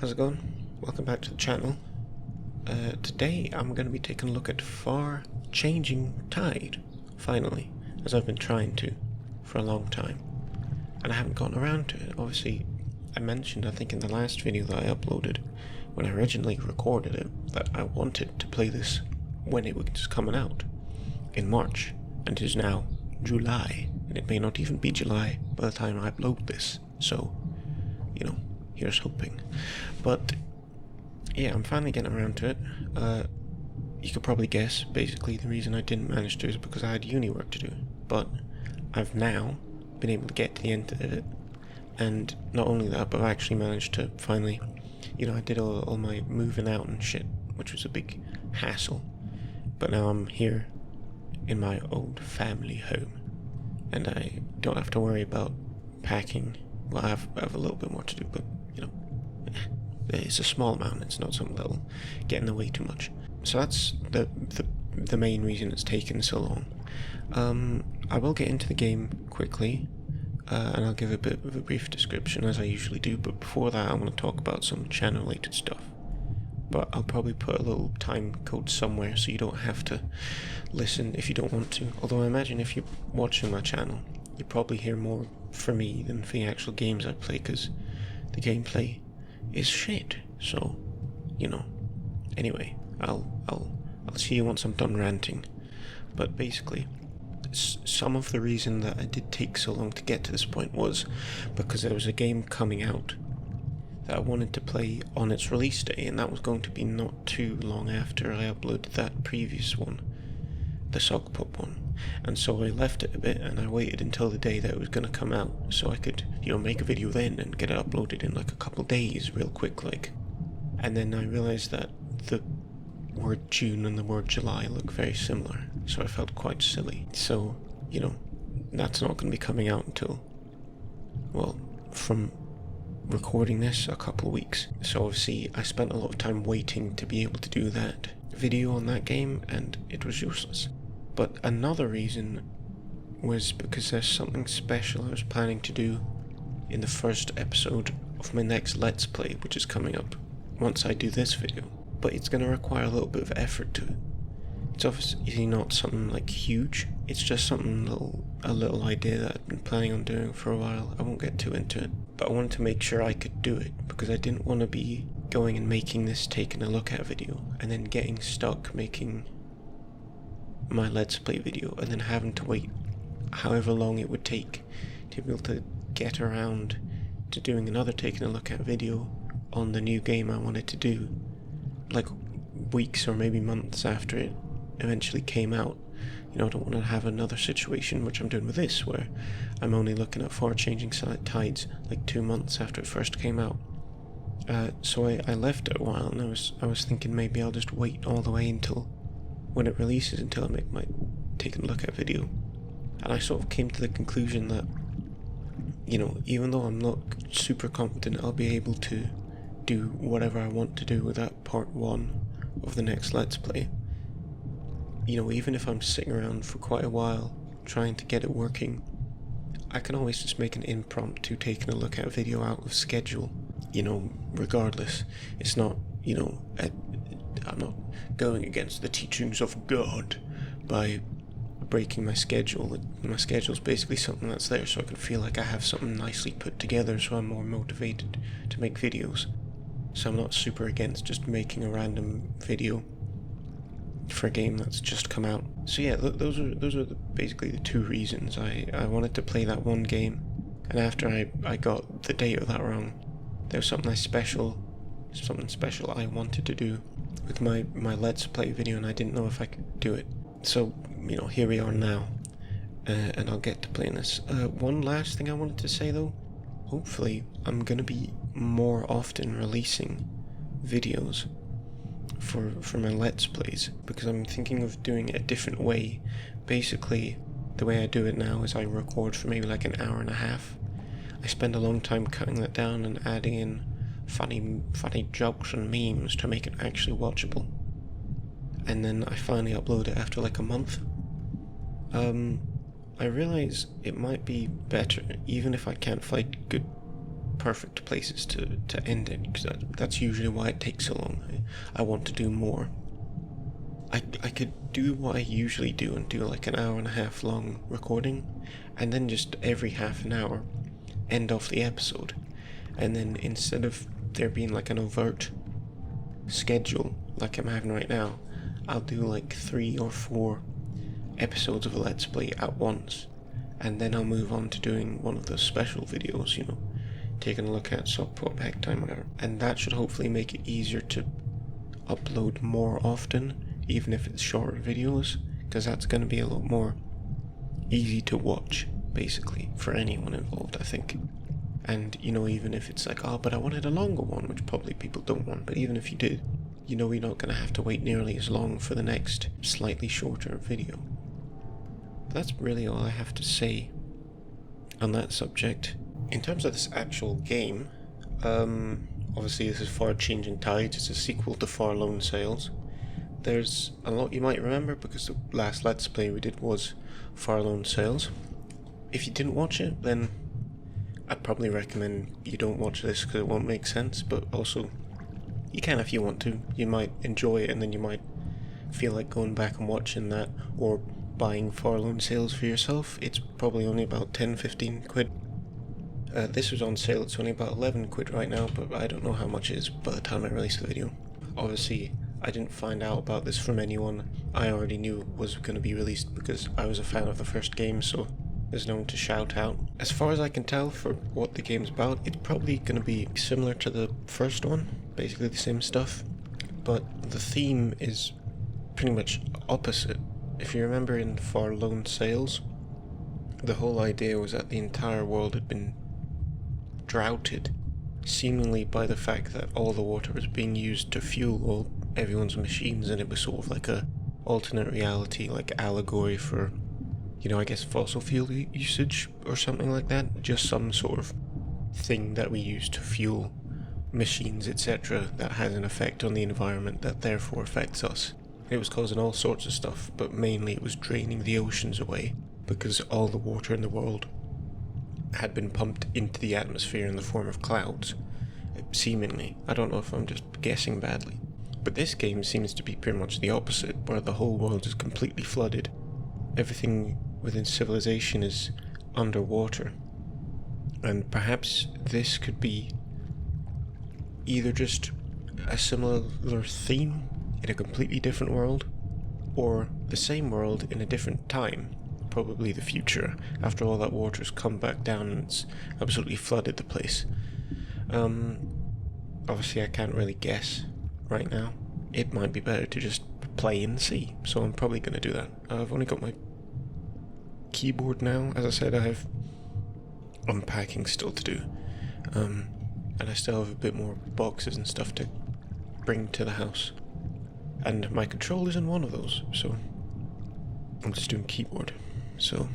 how's it going? Welcome back to the channel. Today I'm going to be taking a look at Far Changing Tide, finally, as I've been trying to for a long time, and I haven't gotten around to it. Obviously, I mentioned, I think in the last video that I uploaded, when I originally recorded it, that I wanted to play this when it was coming out, in March, and it is now July, and it may not even be July by the time I upload this, so, you know, here's hoping. But yeah, I'm finally getting around to it. You could probably guess, basically, the reason I didn't manage to is because I had uni work to do. But I've now been able to get to the end of it, and not only that, but I've actually managed to finally, you know, I did all my moving out and shit, which was a big hassle. But now I'm here in my old family home, and I don't have to worry about packing. Well, I have a little bit more to do, but, you know, it's a small amount. It's not something that'll get in the way too much. So that's the main reason it's taken so long. I will get into the game quickly, and I'll give a bit of a brief description, as I usually do, but before that I want to talk about some channel-related stuff. But I'll probably put a little time code somewhere so you don't have to listen if you don't want to. Although I imagine if you're watching my channel, you probably hear more from me than for the actual games I play, because the gameplay is shit. So, you know. Anyway, I'll see you once I'm done ranting. But basically, some of the reason that I did take so long to get to this point was because there was a game coming out that I wanted to play on its release day, and that was going to be not too long after I uploaded that previous one, the Sock Pup one. And so I left it a bit, and I waited until the day that it was going to come out, so I could, you know, make a video then and get it uploaded in like a couple days, real quick, like. And then I realised that the word June and the word July look very similar, so I felt quite silly. So, you know, that's not going to be coming out until, well, from recording this, a couple of weeks. So obviously I spent a lot of time waiting to be able to do that video on that game, and it was useless. But another reason was because there's something special I was planning to do in the first episode of my next Let's Play, which is coming up once I do this video. But it's going to require a little bit of effort to it. It's obviously not something like huge, it's just something a little idea that I've been planning on doing for a while. I won't get too into it, but I wanted to make sure I could do it, because I didn't want to be going and making this taking a look at video, and then getting stuck making my Let's Play video, and then having to wait however long it would take to be able to get around to doing another taking a look at video on the new game I wanted to do, like weeks or maybe months after it eventually came out. You know, I don't want to have another situation, which I'm doing with this, where I'm only looking at Far Changing Tides like 2 months after it first came out. So I left it a while, and I was thinking maybe I'll just wait all the way until when it releases, until I make my take a look at video. And I sort of came to the conclusion that, you know, even though I'm not super confident I'll be able to do whatever I want to do with that part 1 of the next Let's Play, you know, even if I'm sitting around for quite a while trying to get it working, I can always just make an impromptu taking a look at video out of schedule, you know, regardless. It's not, you know, I'm not going against the teachings of God by breaking my schedule. My schedule's basically something that's there so I can feel like I have something nicely put together, so I'm more motivated to make videos. So I'm not super against just making a random video for a game that's just come out. So yeah, those are basically the two reasons. I wanted to play that one game, and after I got the date of that wrong, there was something special I wanted to do with my Let's Play video, and I didn't know if I could do it. So, you know, here we are now, and I'll get to playing this. One last thing I wanted to say though, hopefully I'm gonna be more often releasing videos for my Let's Plays, because I'm thinking of doing it a different way. Basically, the way I do it now is I record for maybe like an hour and a half. I spend a long time cutting that down and adding in funny jokes and memes to make it actually watchable. And then I finally upload it after like a month. I realize it might be better, even if I can't find good perfect places to end it, because that's usually why it takes so long. I want to do more. I could do what I usually do and do like an hour and a half long recording, and then just every half an hour end off the episode. And then instead of there being like an overt schedule like I'm having right now, I'll do like 3 or 4 episodes of a Let's Play at once, and then I'll move on to doing one of those special videos, you know, taking a look at Stockport Pack Time, whatever. And that should hopefully make it easier to upload more often, even if it's shorter videos, because that's going to be a lot more easy to watch, basically, for anyone involved, I think. And, you know, even if it's like, oh, but I wanted a longer one, which probably people don't want, but even if you did, you know, you're not going to have to wait nearly as long for the next slightly shorter video. But that's really all I have to say on that subject. In terms of this actual game, obviously this is Far Changing Tides. It's a sequel to Far Lone Sails. There's a lot you might remember because the last Let's Play we did was Far Lone Sails. If you didn't watch it, then I'd probably recommend you don't watch this because it won't make sense, but also you can if you want to. You might enjoy it and then you might feel like going back and watching that or buying Far Lone Sails for yourself. It's probably only about 10-15 quid. This was on sale, it's only about 11 quid right now, but I don't know how much it is by the time I release the video. Obviously, I didn't find out about this from anyone I already knew was going to be released because I was a fan of the first game, so there's no one to shout out. As far as I can tell for what the game's about, it's probably going to be similar to the first one, basically the same stuff, but the theme is pretty much opposite. If you remember in Far Lone Sails, the whole idea was that the entire world had been droughted, seemingly by the fact that all the water was being used to fuel everyone's machines, and it was sort of like a alternate reality, like allegory for, you know, I guess fossil fuel usage or something like that. Just some sort of thing that we use to fuel machines, etc., that has an effect on the environment that therefore affects us. It was causing all sorts of stuff, but mainly it was draining the oceans away because all the water in the world had been pumped into the atmosphere in the form of clouds, seemingly. I don't know if I'm just guessing badly. But this game seems to be pretty much the opposite, where the whole world is completely flooded. Everything within civilization is underwater. And perhaps this could be either just a similar theme in a completely different world, or the same world in a different time. Probably the future, after all that water's come back down and it's absolutely flooded the place. Obviously I can't really guess right now. It might be better to just play and see, so I'm probably going to do that. I've only got my keyboard now. As I said, I have unpacking still to do, and I still have a bit more boxes and stuff to bring to the house, and my controller's in one of those, so I'm just doing keyboard. So,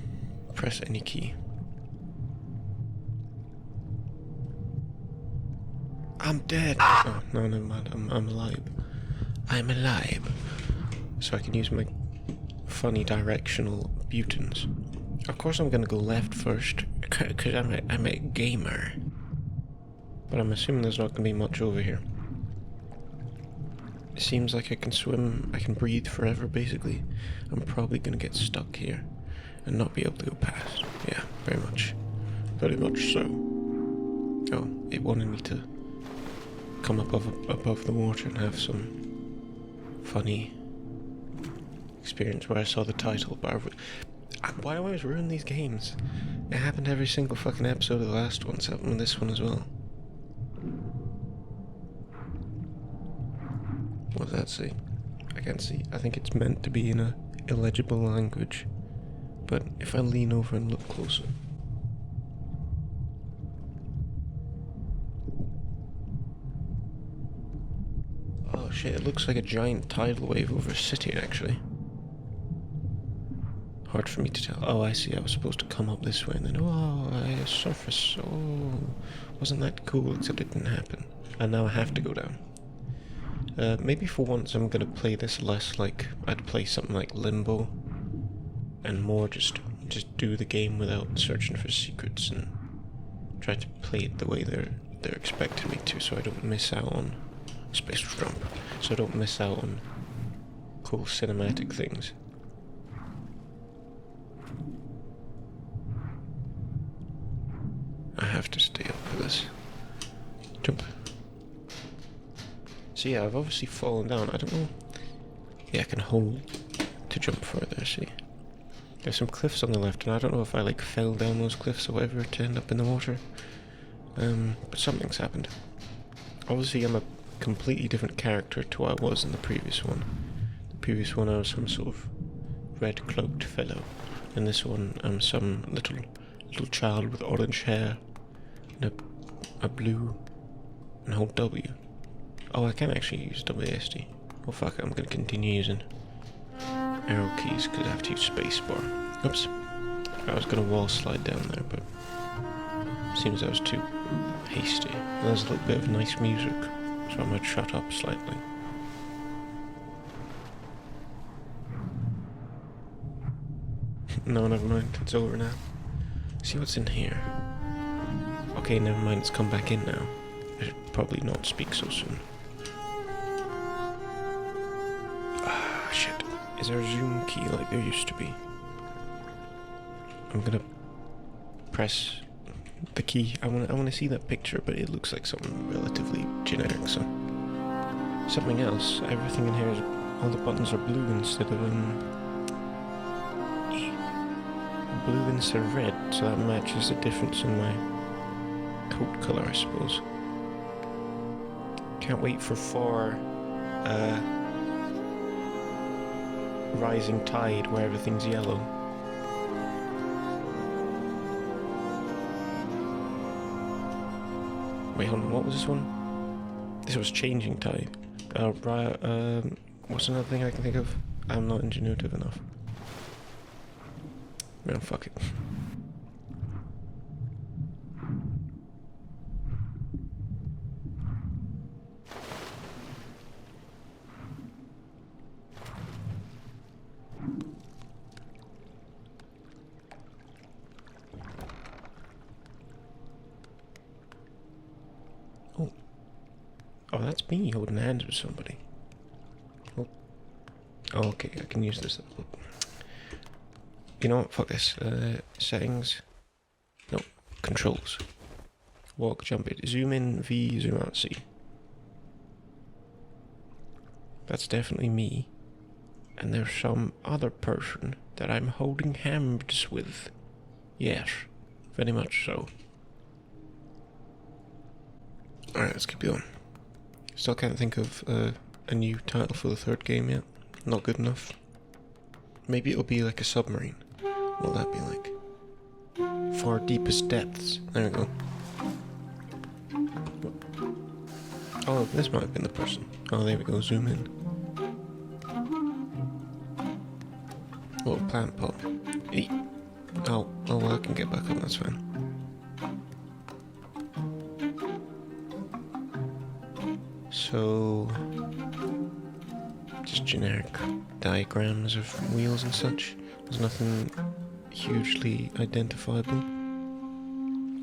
press any key. I'm dead! Oh, no, never mind. I'm alive. I'm alive. So I can use my funny directional buttons. Of course I'm gonna go left first, because I'm a gamer. But I'm assuming there's not gonna be much over here. It seems like I can swim, I can breathe forever, basically. I'm probably gonna get stuck here and not be able to go past. Yeah, very much so. Oh, it wanted me to come above the water and have some funny experience where I saw the title, but why do I always ruin these games? It happened every single fucking episode of the last one, so it happened with this one as well. What does that say? I can't see. I think it's meant to be in a illegible language. But if I lean over and look closer... Oh shit, it looks like a giant tidal wave over a city, actually. Hard for me to tell. Oh, I see, I was supposed to come up this way and then, oh, I surface. Oh, wasn't that cool, except it didn't happen. And now I have to go down. Maybe for once I'm gonna play this less like I'd play something like Limbo, and more just do the game without searching for secrets and try to play it the way they're they're expecting me to, so I don't miss out on space jump. So I don't miss out on cool cinematic things. I have to stay up for this. Jump. So yeah, I've obviously fallen down. I don't know. Yeah, I can hold to jump further, see. There's some cliffs on the left, and I don't know if I like fell down those cliffs or whatever to end up in the water. But something's happened. Obviously I'm a completely different character to what I was in the previous one. The previous one I was some sort of red cloaked fellow. In this one I'm some little child with orange hair and a blue and hold W. Oh, I can actually use WASD. Well, fuck it, I'm gonna continue using arrow keys because I have to use spacebar. Oops. I was gonna wall slide down there, but seems I was too hasty. There's a little bit of nice music, so I might shut up slightly. No, never mind. It's over now. See what's in here. Okay, never mind. It's come back in now. I should probably not speak so soon. Ah, shit. Is there a zoom key like there used to be? I'm gonna press the key. I wanna see that picture, but it looks like something relatively generic, so something else. Everything in here is, all the buttons are blue instead of blue instead of red, so that matches the difference in my coat color, I suppose. Can't wait for rising tide where everything's yellow. Wait, hold on, what was this one? This was changing tide. What's another thing I can think of? I'm not ingenuitive enough. Man, fuck it. Oh, that's me holding hands with somebody. Oh, okay, I can use this. You know what? Fuck this. Settings. No, controls. Walk, jump it. Zoom in, V, zoom out, C. That's definitely me. And there's some other person that I'm holding hands with. Yes, very much so. Alright, let's keep going. Still can't think of a new title for the third game yet. Not good enough. Maybe it'll be like a submarine. What'll that be like? Far deepest depths. There we go. Oh, this might have been the person. Oh, there we go. Zoom in. Little plant pot. Eat. Oh, well, I can get back up. That's fine. So, just generic diagrams of wheels and such. There's nothing hugely identifiable.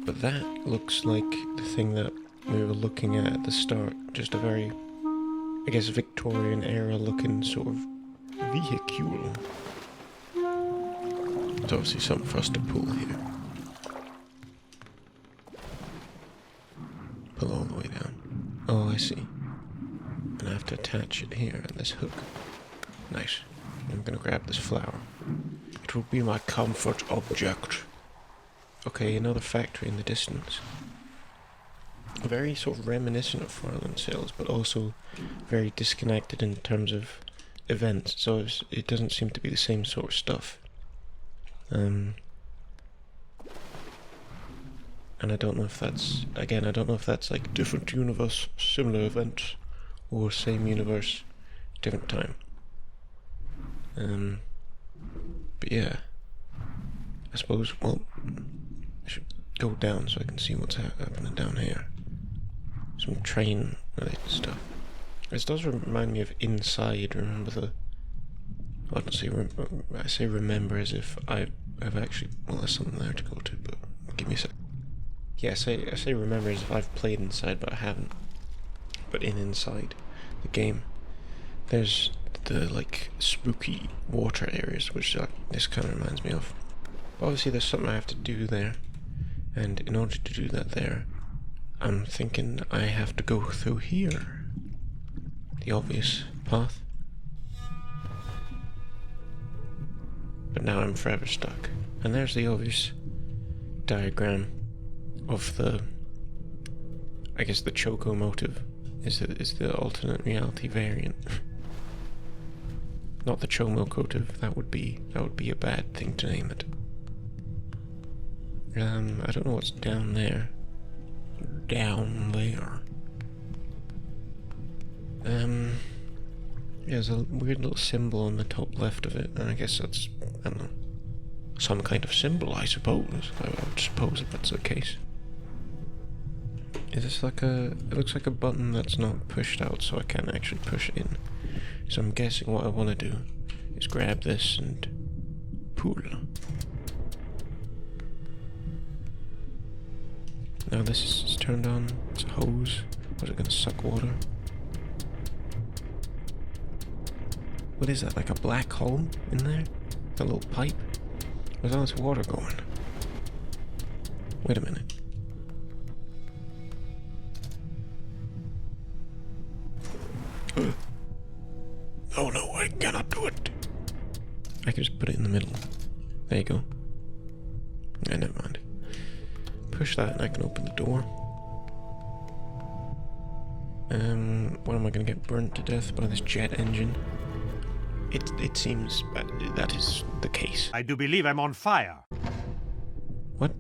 But that looks like the thing that we were looking at the start. Just a very, I guess, Victorian era looking sort of vehicle. There's obviously something for us to pull here. Pull all the way down. Oh, I see. And I have to attach it here at this hook. Nice. I'm gonna grab this flower. It will be my comfort object. Okay, another factory in the distance. Very sort of reminiscent of Farland Sales, but also very disconnected in terms of events. So it doesn't seem to be the same sort of stuff. And I don't know if that's, again, I don't know if that's like different universe, similar event, or same universe, different time. But yeah, I suppose, well, I should go down so I can see what's happening down here. Some train related stuff. This does remind me of Inside. Remember the, I don't say, I say remember as if I've actually, well, there's something there to go to, but give me a sec. Yes, I say remember as if I've played inside, but I haven't. But inside the game, there's the like spooky water areas, which this kind of reminds me of. But obviously, there's something I have to do there, and in order to do that there, I'm thinking I have to go through here. The obvious path. But now I'm forever stuck. And there's the obvious diagram of the, I guess the Choco motive is the alternate reality variant. Not the Chomo motive. That would be a bad thing to name it. I don't know what's down there. Down there. Yeah, there's a weird little symbol on the top left of it, and I guess that's, I don't know, some kind of symbol, I suppose. I would suppose if that's the case. Is this like it looks like a button that's not pushed out, so I can't actually push it in. So I'm guessing what I want to do is grab this and pull. Now this is turned on, it's a hose. Was it gonna suck water? What is that, like a black hole in there? A little pipe? Where's all this water going? Wait a minute. Oh no, I cannot do it. I can just put it in the middle. There you go. Yeah, never mind. Push that and I can open the door. What am I gonna get burnt to death by this jet engine? It seems that is the case. I do believe I'm on fire. What?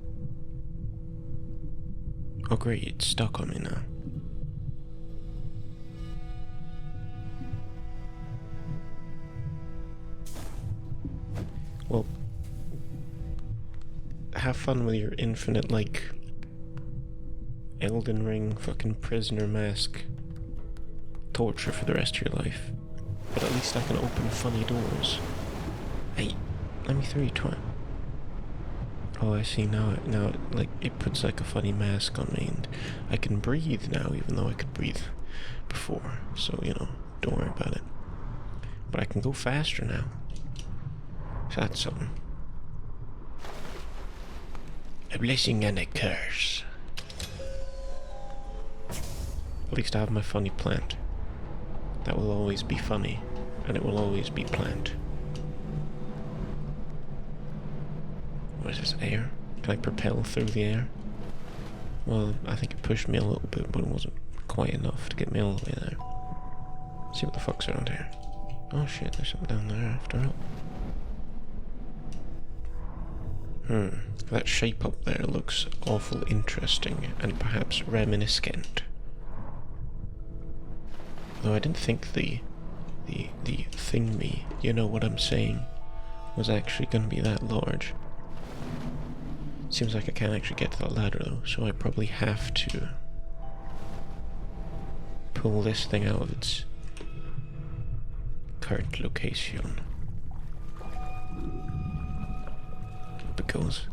Oh great, it's stuck on me now. Well, have fun with your infinite, like, Elden Ring fucking prisoner mask torture for the rest of your life. But at least I can open funny doors. Hey, let me through, you twat. Oh, I see, now like, it puts like a funny mask on me, and I can breathe now, even though I could breathe before. So, you know, don't worry about it. But I can go faster now. So that's something. A blessing and a curse. At least I have my funny plant. That will always be funny, and it will always be plant. What is this, air? Can I propel through the air? Well, I think it pushed me a little bit, but it wasn't quite enough to get me all the way there. Let's see what the fuck's around here. Oh shit, there's something down there after all. That shape up there looks awful interesting, and perhaps reminiscent. Though I didn't think the thingy, you know what I'm saying, was actually going to be that large. Seems like I can't actually get to the ladder though, so I probably have to pull this thing out of its current location. Up it goes.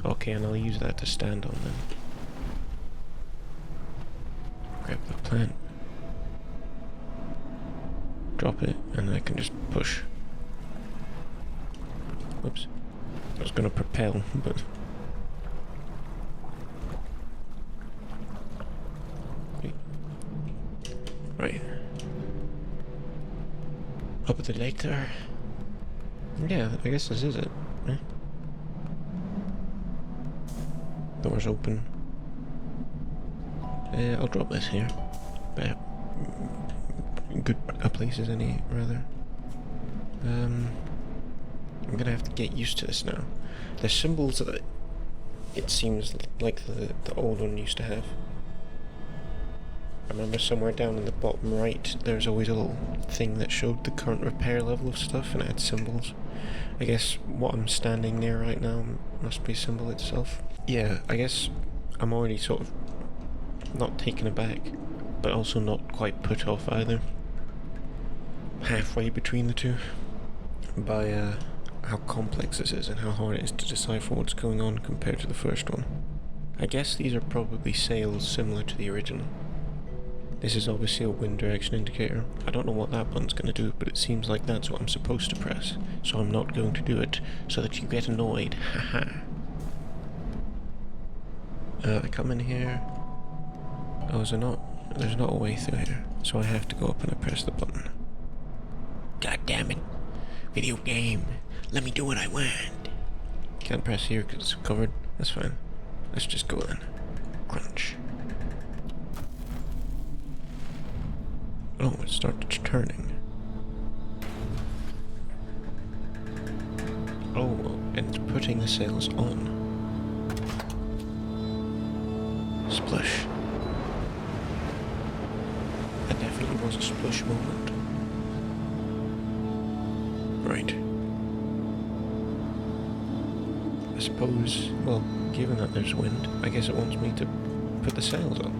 Okay, and I'll use that to stand on then. Grab the plant. Drop it, and I can just push. Whoops. I was gonna propel, but... Wait. Right. Up at the lake there. Yeah, I guess this is it, right? Door's open. I'll drop this here. But good a place as any, rather. I'm gonna have to get used to this now. The symbols that it seems like the old one used to have. I remember somewhere down in the bottom right, there's always a little thing that showed the current repair level of stuff, and it had symbols. I guess what I'm standing near right now must be a symbol itself. Yeah, I guess I'm already sort of not taken aback, but also not quite put off either. Halfway between the two by how complex this is and how hard it is to decipher what's going on compared to the first one. I guess these are probably sails similar to the original. This is obviously a wind direction indicator. I don't know what that button's going to do, but it seems like that's what I'm supposed to press, so I'm not going to do it, so that you get annoyed. Haha. I come in here. Oh, is there not? There's not a way through here, so I have to go up and I press the button. God damn it. Video game. Let me do what I want. Can't press here because it's covered. That's fine. Let's just go in. Crunch. Oh, it started turning. Oh, and it's putting the sails on. Splush. That definitely was a splush moment. Right. I suppose, well, given that there's wind, I guess it wants me to put the sails on.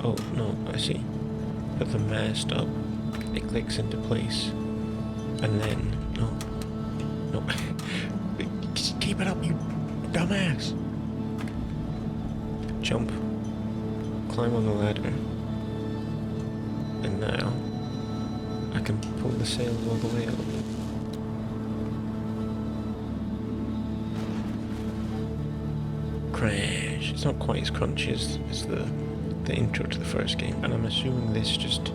Oh, no, I see. Put the mast up, it clicks into place, and then, no. Just keep it up, you dumbass! Jump, climb on the ladder, and now I can pull the sails all the way up. Crash! It's not quite as crunchy as the intro to the first game, and I'm assuming this just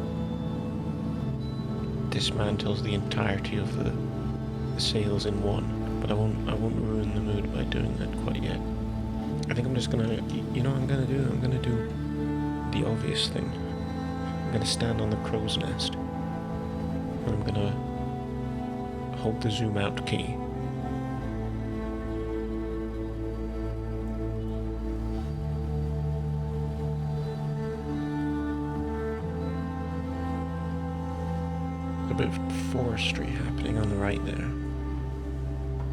dismantles the entirety of the sails in one, but I won't ruin the mood by doing that quite yet. I think I'm just gonna, you know what I'm gonna do? I'm gonna do the obvious thing. I'm gonna stand on the crow's nest, and I'm gonna hold the zoom out key. A bit of forestry happening on the right there.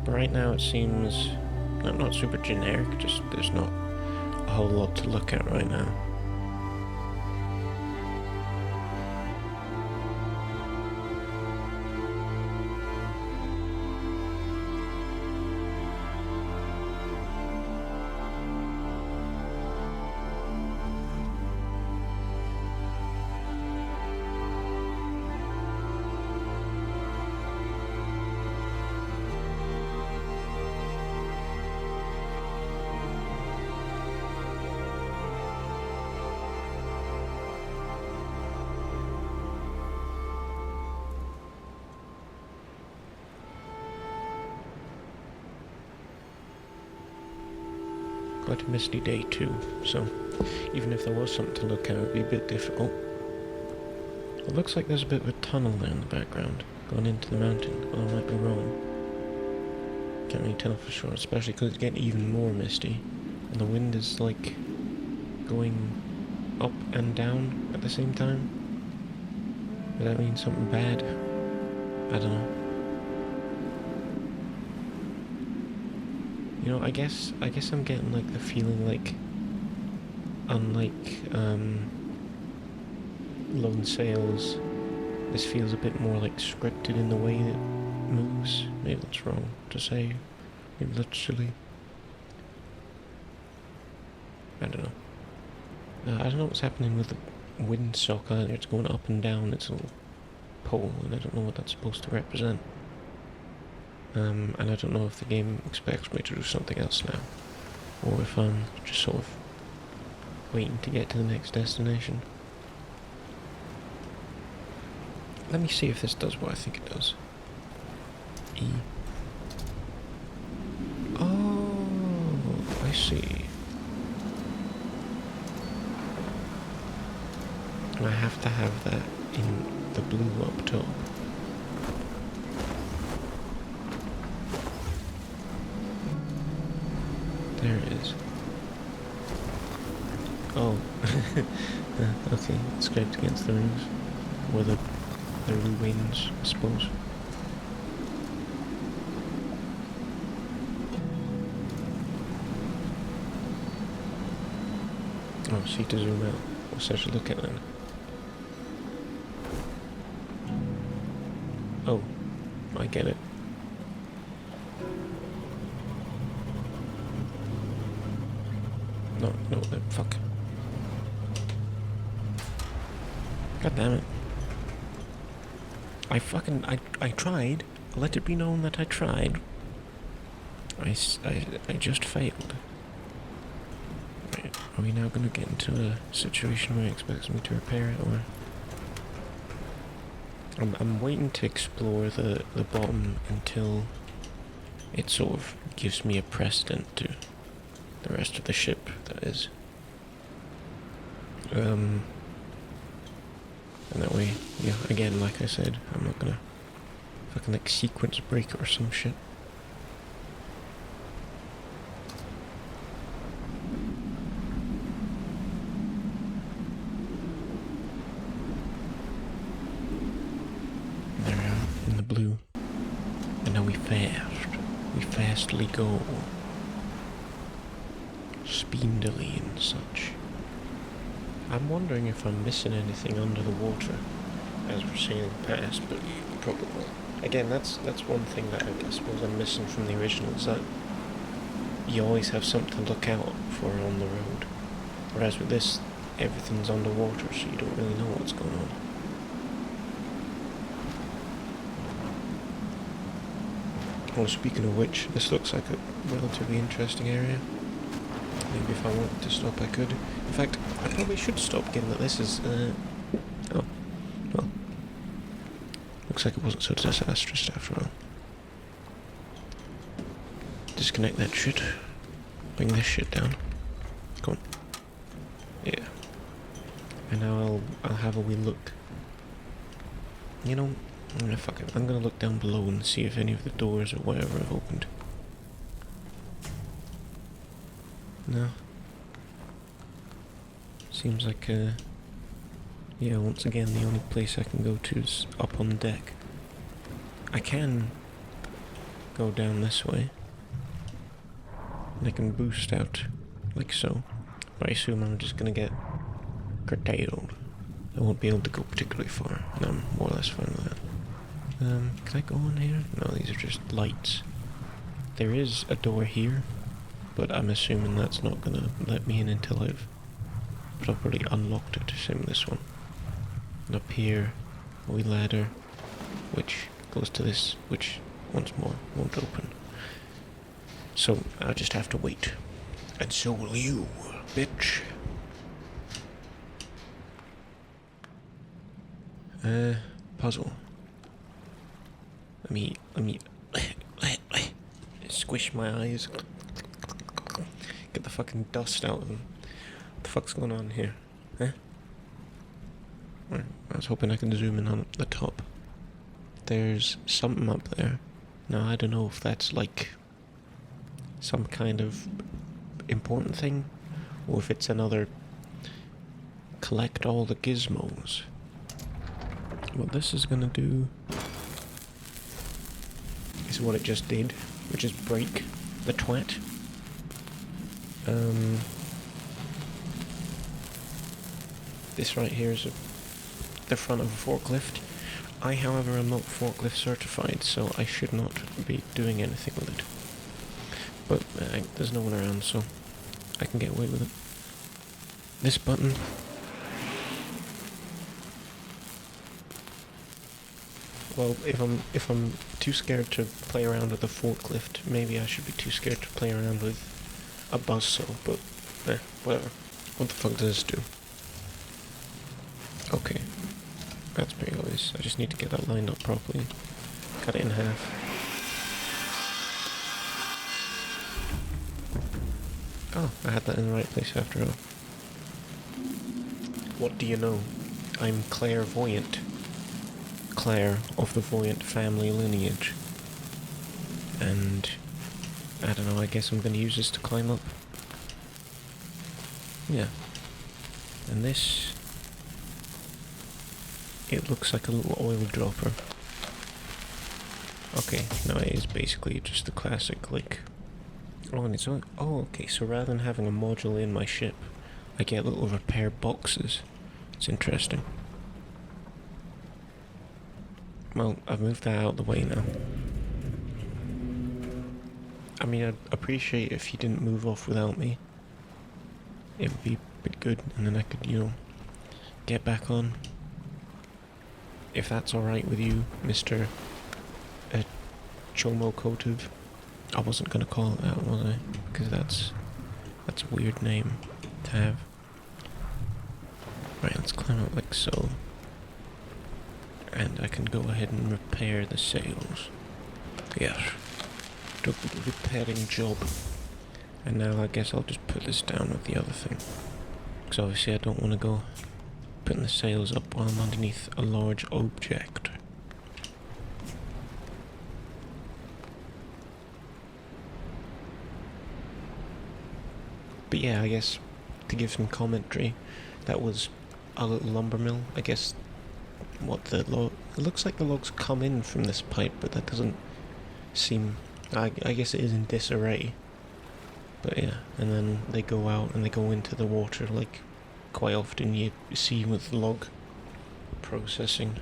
But right now it seems not super generic, just there's not a whole lot to look at right now. Quite a misty day too, so even if there was something to look at, it would be a bit difficult. It looks like there's a bit of a tunnel there in the background, going into the mountain, but I might be wrong. Can't really tell for sure, especially because it's getting even more misty, and the wind is like going up and down at the same time. Does that mean something bad? I don't know. You know, I guess I'm getting like the feeling like, unlike Lone Sails, this feels a bit more like scripted in the way it moves. Maybe that's wrong to say. Maybe that's silly. I don't know. I don't know what's happening with the windsock either. It's going up and down its little pole, and I don't know what that's supposed to represent. And I don't know if the game expects me to do something else now, or if I'm just sort of waiting to get to the next destination. Let me see if this does what I think it does. E. Oh, I see. And I have to have that in the blue up top. There it is. Oh. Okay, it's scraped against the rooms. Or the ruins, I suppose. Oh, see to zoom out. We'll such a look at that. Oh, I get it. No, fuck. God damn it. I tried. Let it be known that I tried. I just failed. Right, are we now gonna get into a situation where he expects me to repair it, or... I'm waiting to explore the bottom until it sort of gives me a precedent to the rest of the ship, that is. And that way, yeah, again, like I said, I'm not gonna fucking like sequence break or some shit. There we are, in the blue. And now we fastly go. Speedily and such. I'm wondering if I'm missing anything under the water as we're sailing past, but probably. Again, that's one thing that I suppose I'm missing from the original, is that you always have something to look out for on the road. Whereas with this, everything's underwater, so you don't really know what's going on. Well, speaking of which, this looks like a relatively interesting area. Maybe if I wanted to stop, I could. In fact, I probably should stop, given that this is, oh, well. Looks like it wasn't so disastrous after all. Disconnect that shit. Bring this shit down. Come on. Yeah. And now I'll have a wee look. You know, fuck it. I'm gonna look down below and see if any of the doors or whatever have opened. No. Seems like, yeah, once again, the only place I can go to is up on deck. I can go down this way. And I can boost out, like so. But I assume I'm just gonna get curtailed. I won't be able to go particularly far, and I'm more or less fine with that. Can I go in here? No, these are just lights. There is a door here, but I'm assuming that's not gonna let me in until I've properly unlocked it. Same with this one. And up here, a wee ladder, which goes to this, which once more won't open. So I'll just have to wait. And so will you, bitch. Puzzle. Let me squish my eyes. Get the fucking dust out of them. What the fuck's going on here? Huh? Right, I was hoping I could zoom in on the top. There's something up there. Now, I don't know if that's like some kind of important thing, or if it's another collect all the gizmos. What this is gonna do is what it just did, which is break the twat. This right here is the front of a forklift. I, however, am not forklift certified, so I should not be doing anything with it. But there's no one around, so I can get away with it. This button. Well, if I'm too scared to play around with a forklift, maybe I should be too scared to play around with a buzzsaw, but whatever. What the fuck does this do? Okay. That's pretty obvious. I just need to get that lined up properly. Cut it in half. Oh, I had that in the right place after all. What do you know? I'm clairvoyant. Claire of the Voyant family lineage. And I don't know, I guess I'm gonna use this to climb up. Yeah. And this, it looks like a little oil dropper. Okay, no, it is basically just the classic, like, oh, and it's on, oh, okay, so rather than having a module in my ship, I get little repair boxes. It's interesting. Well, I've moved that out of the way now. I mean, I'd appreciate if you didn't move off without me. It would be a bit good, and then I could, you know, get back on. If that's alright with you, Mr. Chomo Kotiv. I wasn't gonna call it that, was I? Because that's a weird name to have. Right, let's climb up like so. And I can go ahead and repair the sails. Yes. Do a little repairing job. And now I guess I'll just put this down with the other thing. Because obviously I don't want to go putting the sails up while I'm underneath a large object. But yeah, I guess to give some commentary, that was a little lumber mill. I guess what the log... It looks like the logs come in from this pipe, but that doesn't seem... I guess it is in disarray. But yeah, and then they go out and they go into the water like quite often you see with log processing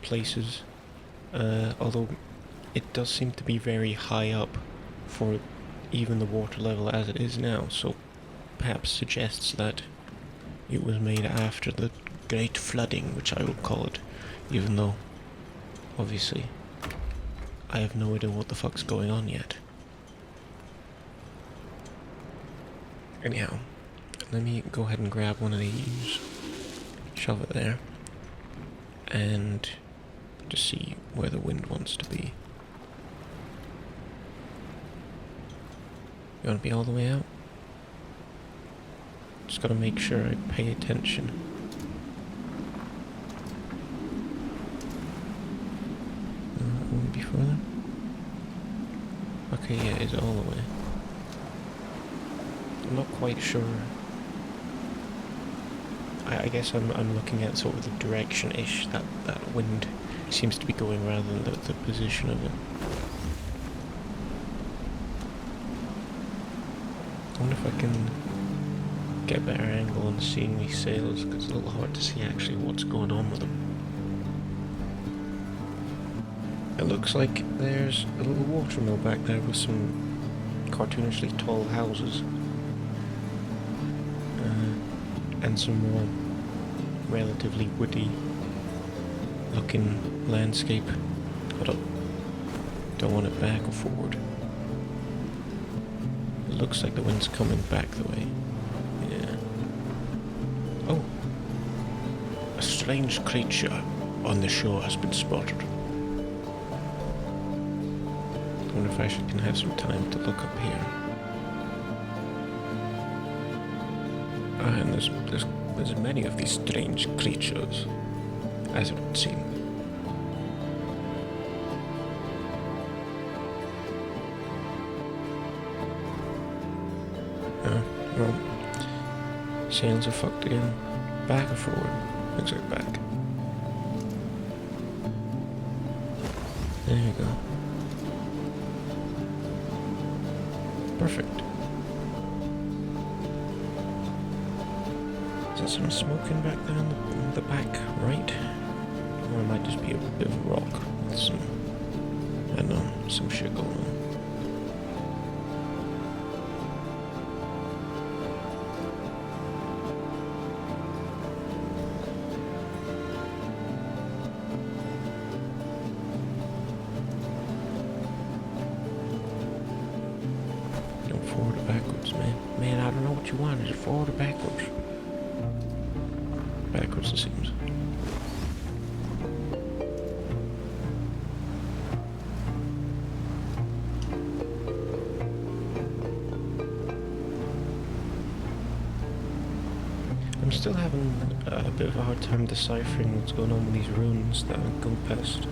places. Although it does seem to be very high up for even the water level as it is now, so perhaps suggests that it was made after the Great Flooding, which I will call it, even though obviously I have no idea what the fuck's going on yet. Anyhow, let me go ahead and grab one of these, shove it there, and just see where the wind wants to be. You want to be all the way out? Just gotta make sure I pay attention. Won't be further. Okay, yeah, it's all the way. I'm not quite sure. I guess I'm looking at sort of the direction-ish that wind seems to be going rather than the position of it. I wonder if I can get a better angle on seeing these sails, because it's a little hard to see actually what's going on with them. It looks like there's a little water mill back there with some cartoonishly tall houses. And some more relatively woody looking landscape. Hold up. Don't want it back or forward. It looks like the wind's coming back the way. Yeah. Oh. A strange creature on the shore has been spotted. I wonder if I can have some time to look up here. And there's many of these strange creatures, as it would seem. Well, sails are fucked again. Back or forward? Looks like back. There you go. Perfect. Is there some smoking back there in the back right? Or it might just be a bit of a rock with some, I don't know, some shit going on. Forward or backwards, man. Man, I don't know what you want. Is it forward or backwards? Backwards, it seems. I'm still having a bit of a hard time deciphering what's going on with these runes that I go past.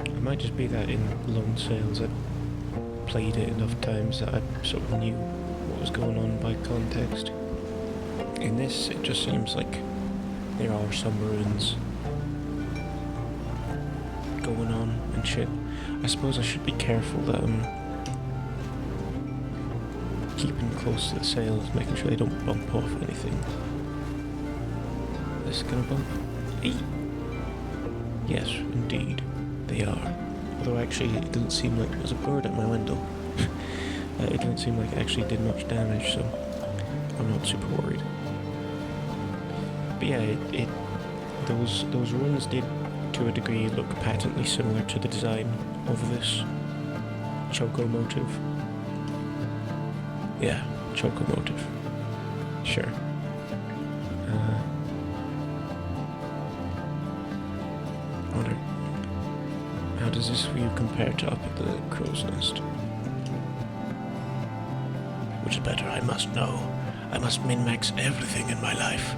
It might just be that in Lone Sails I played it enough times that I sort of knew what was going on by context. In this, it just seems like there are some ruins going on and shit. I suppose I should be careful that I'm keeping close to the sails, making sure they don't bump off anything. This is gonna bump. Eee. Yes, indeed, they are. Although actually it didn't seem like there was a bird at my window. It didn't seem like it actually did much damage, so I'm not super worried. But yeah, those ruins did, to a degree, look patently similar to the design of this Choco-motive. Yeah, Choco-motive. Sure. I wonder, how does this view compare to up at the crow's nest? Which is better, I must know. I must min-max everything in my life.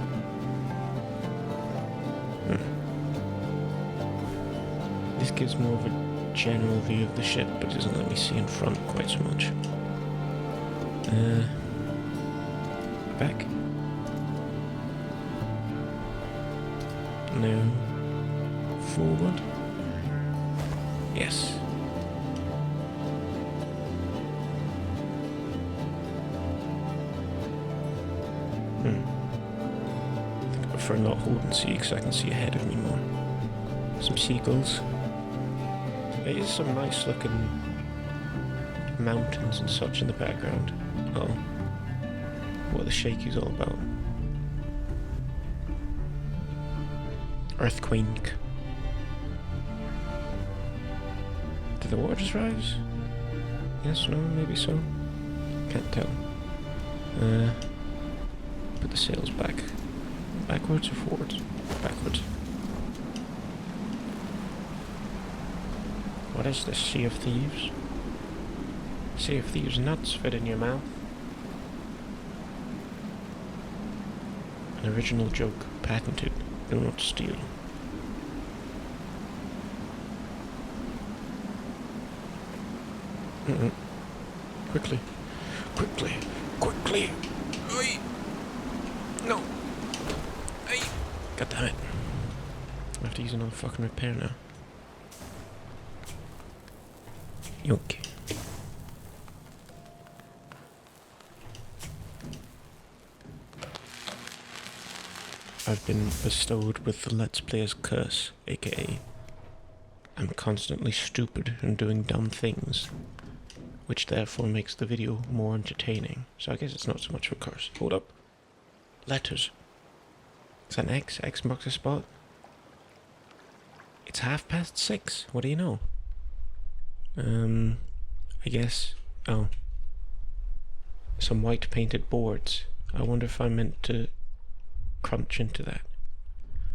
This gives more of a general view of the ship, but doesn't let me see in front quite so much. Back? No. Forward? Yes. I think I prefer not holding C because I can see ahead of me more. Some seagulls. There is some nice looking mountains and such in the background. Oh. What the shaky's all about. Earthquake. Did the water just rise? Yes, no, maybe so. Can't tell. Put the sails back. Backwards or forwards? Backwards. What is this? Sea of Thieves? Sea of Thieves nuts fit in your mouth. An original joke, patented, do not steal. Quickly. Quickly. Quickly. Oi. No. Oi. God damn it. I have to use another fucking repair now. Yoink. I've been bestowed with the Let's Player's curse, aka I'm constantly stupid and doing dumb things, which therefore makes the video more entertaining. So I guess it's not so much of a curse. Hold up. Letters. Is that an X? X marks a spot? It's 6:30. What do you know? I guess... Oh. Some white painted boards. I wonder if I meant to crunch into that.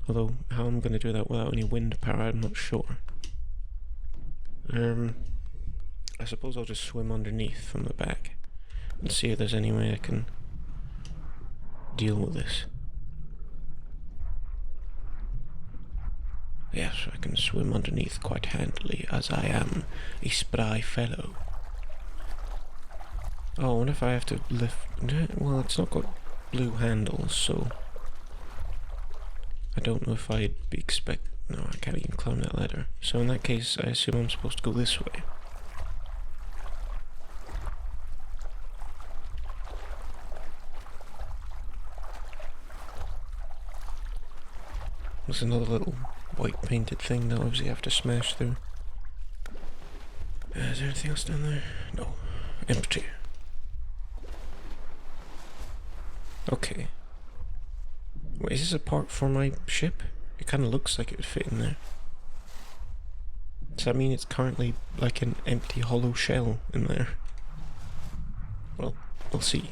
Although, how I'm going to do that without any wind power, I'm not sure. I suppose I'll just swim underneath from the back and see if there's any way I can deal with this. Yes, I can swim underneath quite handily, as I am a spry fellow. Oh, I wonder if I have to lift... Well, it's not got blue handles, so... I don't know if I'd be No, I can't even climb that ladder. So in that case, I assume I'm supposed to go this way. There's another little white painted thing that obviously I have to smash through. Is there anything else down there? No. Empty. Okay. Wait, is this a part for my ship? It kind of looks like it would fit in there. Does that mean it's currently like an empty hollow shell in there? Well, we'll see.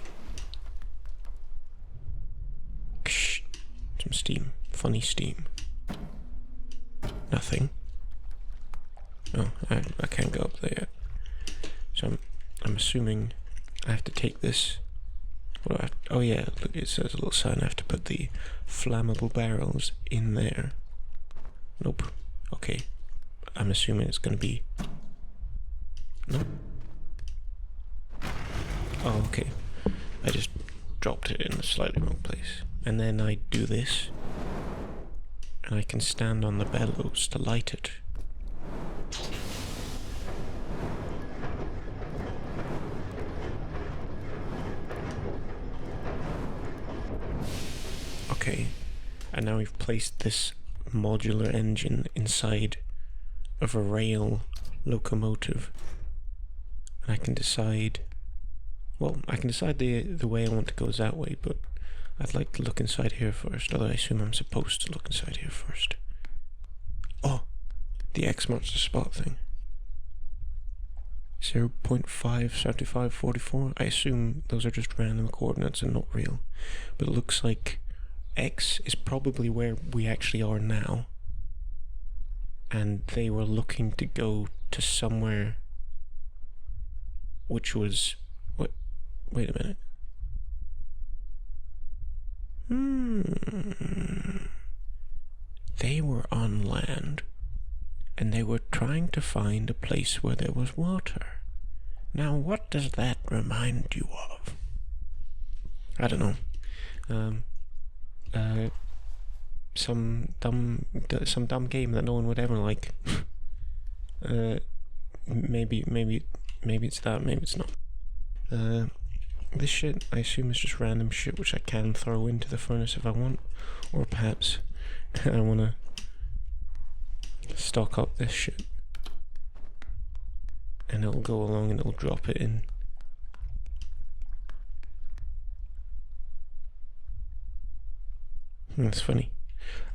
Some steam. Funny steam. Nothing. Oh, I can't go up there yet. So I'm assuming I have to take this. What do I have to, oh yeah, look, it says a little sign. I have to put the flammable barrels in there. Nope. Okay. I'm assuming it's gonna be... Nope. Oh, okay. I just dropped it in a slightly wrong place. And then I do this. And I can stand on the bellows to light it. Okay, and now we've placed this modular engine inside of a rail locomotive. And I can decide... Well, I can decide the way I want to go is that way, but I'd like to look inside here first, although I assume I'm supposed to look inside here first. Oh! The X marks the spot thing. 0.57544. I assume those are just random coordinates and not real. But it looks like X is probably where we actually are now. And they were looking to go to somewhere which was... What? Wait a minute. They were on land. And they were trying to find a place where there was water. Now, what does that remind you of? I don't know. Some dumb game that no one would ever like. Maybe it's that. Maybe it's not. This shit, I assume, is just random shit which I can throw into the furnace if I want, or perhaps I wanna stock up this shit and it'll go along and it'll drop it in. That's funny.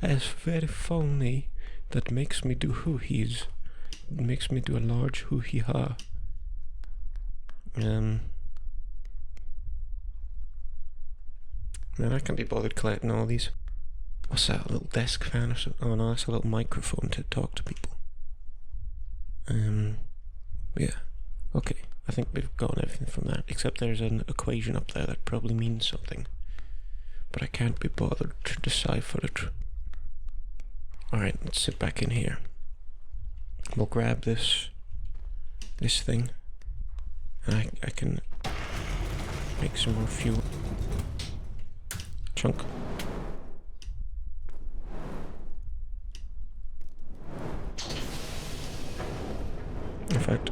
It's very funny. That makes me do hoo-hees. It makes me do a large hoo-hee-ha. Man, I can't be bothered collecting all these. What's that, a little desk fan or something? Oh no, that's a little microphone to talk to people. Yeah. Okay, I think we've gotten everything from that, except there's an equation up there that probably means something. But I can't be bothered to decipher it. Alright, let's sit back in here. We'll grab this thing, and I can make some more fuel. Chunk. In fact,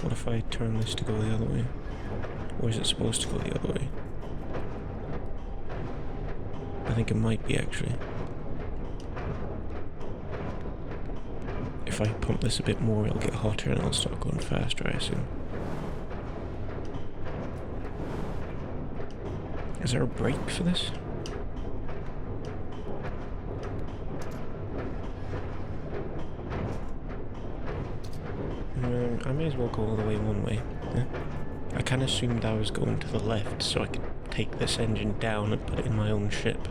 what if I turn this to go the other way? Or is it supposed to go the other way? I think it might be, actually. If I pump this a bit more, it'll get hotter and it'll start going faster, I assume. Is there a brake for this? I may as well go all the way one way. Yeah? I kind of assumed I was going to the left so I could take this engine down and put it in my own ship.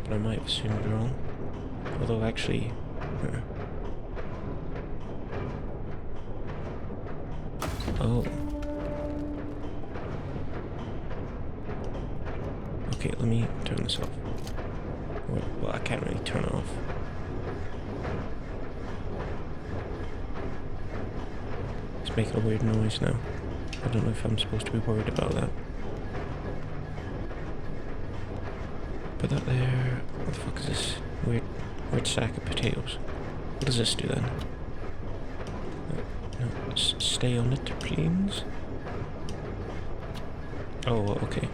But I might have assumed wrong. Although actually... Oh. Okay, let me turn this off. Well, I can't really turn it off. It's making a weird noise now. I don't know if I'm supposed to be worried about that. But that there... What the fuck is this? Weird sack of potatoes. What does this do then? No, stay on it, please. Oh, okay.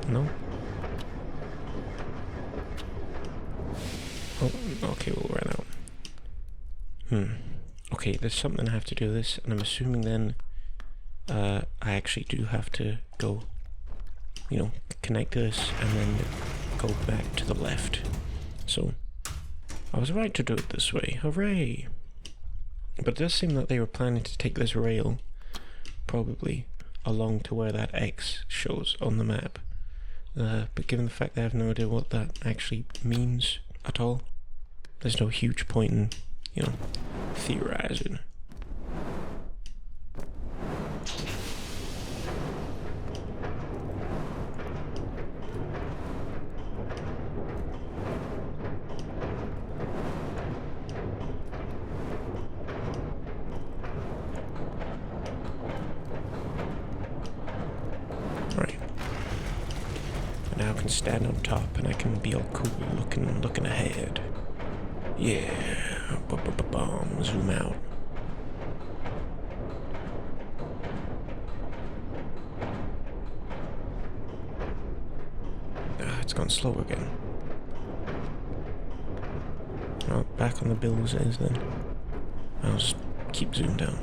No? Oh, okay, we'll run out. Okay, there's something I have to do with this, and I'm assuming then I actually do have to go, connect to this and then go back to the left. So, I was right to do it this way. Hooray! But it does seem that they were planning to take this rail, probably, along to where that X shows on the map. But given the fact that I have no idea what that actually means at all, there's no huge point in, theorizing. Now I can stand on top and I can be all cool looking ahead. Yeah, zoom out. gone slow again. Oh, back on the bills it is then. I'll just keep zooming down.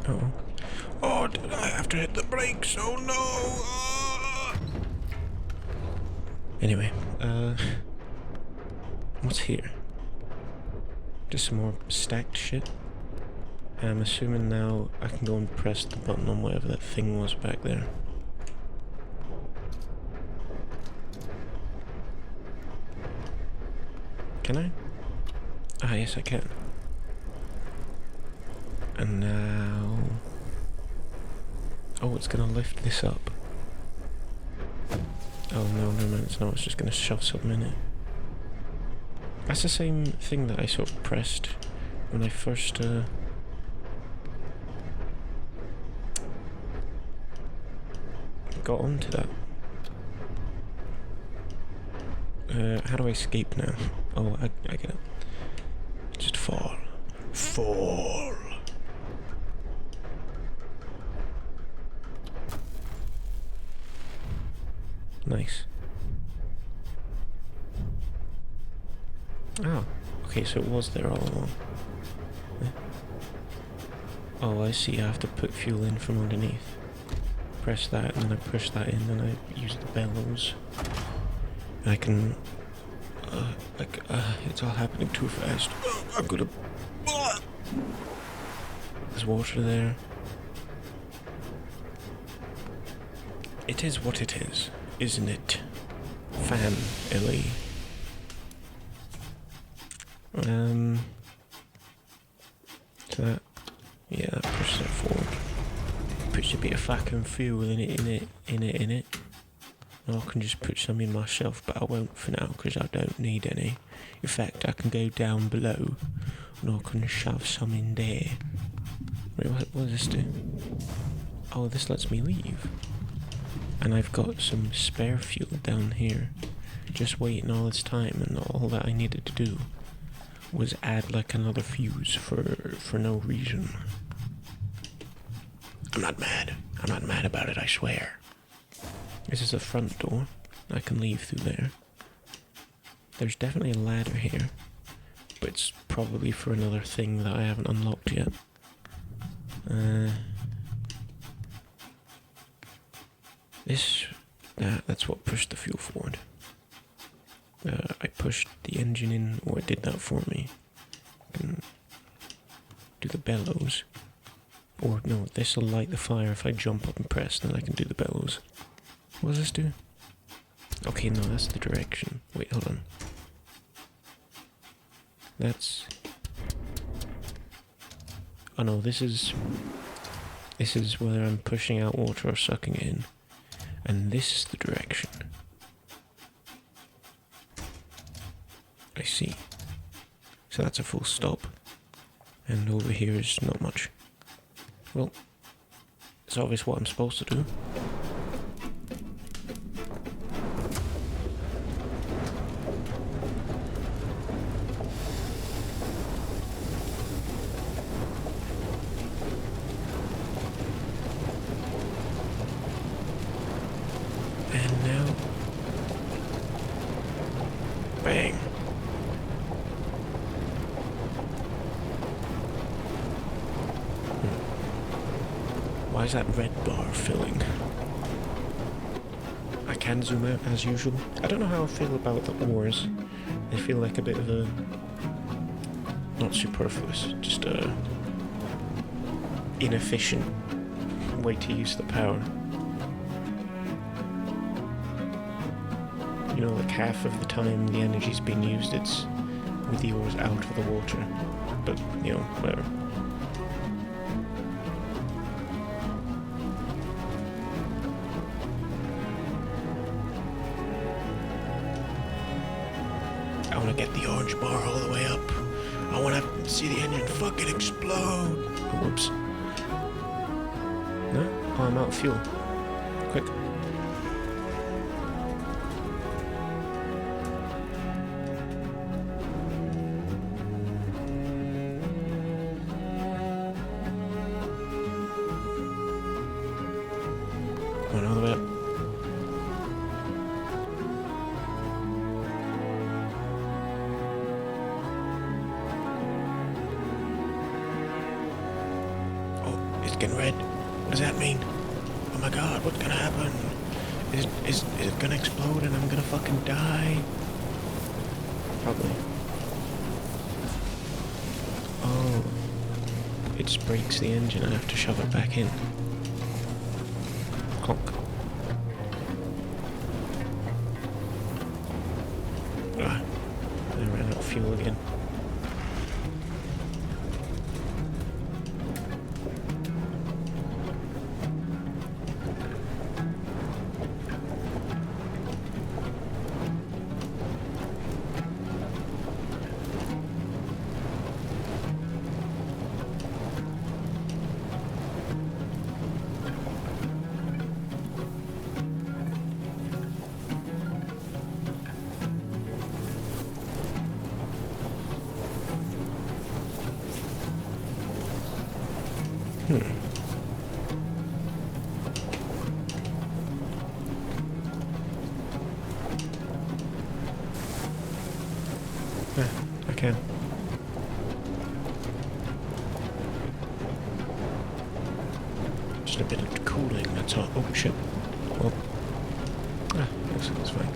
Uh-oh. Oh, did I have to hit the brakes? Oh no! Ah! Anyway, what's here? Just some more stacked shit. And I'm assuming now I can go and press the button on whatever that thing was back there. Can I? Ah, yes I can. And now... Oh, it's gonna lift this up. Oh no, never mind, it's not, it's just gonna shove something in it. That's the same thing that I sort of pressed when I first, got onto that. How do I escape now? Oh, I get it. Just fall. Fall! Nice. Oh, okay, so it was there all along. Oh, I see, I have to put fuel in from underneath. Press that, and then I push that in, and I use the bellows. And I can... it's all happening too fast. I'm gonna... There's water there. It is what it is, isn't it? Fan, Ellie. So that... Yeah, that pushes it forward. Puts a bit of fucking fuel in it. And I can just put some in myself, but I won't for now, because I don't need any. In fact, I can go down below, and I can shove some in there. Wait, what does this do? Oh, this lets me leave. And I've got some spare fuel down here, just waiting all this time, and all that I needed to do was add like another fuse for no reason. I'm not mad. I'm not mad about it, I swear. This is the front door. I can leave through there. There's definitely a ladder here, but it's probably for another thing that I haven't unlocked yet. That's what pushed the fuel forward. I pushed the engine in, or it did that for me. I can do the bellows. Or no, this will light the fire if I jump up and press, then I can do the bellows. What does this do? Okay, no, that's the direction. Wait, hold on. That's... Oh no, this is whether I'm pushing out water or sucking it in. And this is the direction. I see. So that's a full stop. And over here is not much. Well, it's obvious what I'm supposed to do. And now... Bang! Why is that red bar filling? I can zoom out as usual. I don't know how I feel about the ores. They feel like a bit of a... not superfluous, just a... inefficient way to use the power. You know, like half of the time the energy's being used, it's with the ores out of the water. But, you know, whatever. I want to get the orange bar all the way up. I want to see the engine fucking explode. Oh, whoops. No? Oh, I'm out of fuel. Quick. going all the way up. Oh, it's getting red. What does that mean? Oh my god, what's gonna happen? Is it gonna explode and I'm gonna fucking die? Probably. Oh. It just breaks the engine, I have to shove it back in. Clunk. Ah, I ran out of fuel again. I can. Just a bit of cooling, that's all. Oh shit. Well. That's fine.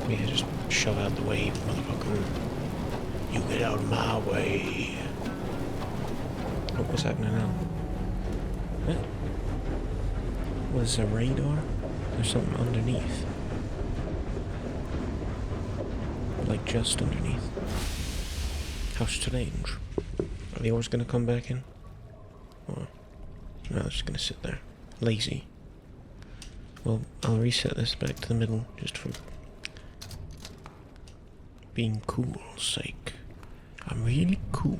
Yeah, just shove out the way, motherfucker. You get out of my way. Oh, what's happening now? What? Was a radar? There's something underneath. Like just underneath. How strange. Are the ores gonna come back in? Or no, they're just gonna sit there. Lazy. Well, I'll reset this back to the middle just for being cool's sake. I'm really cool.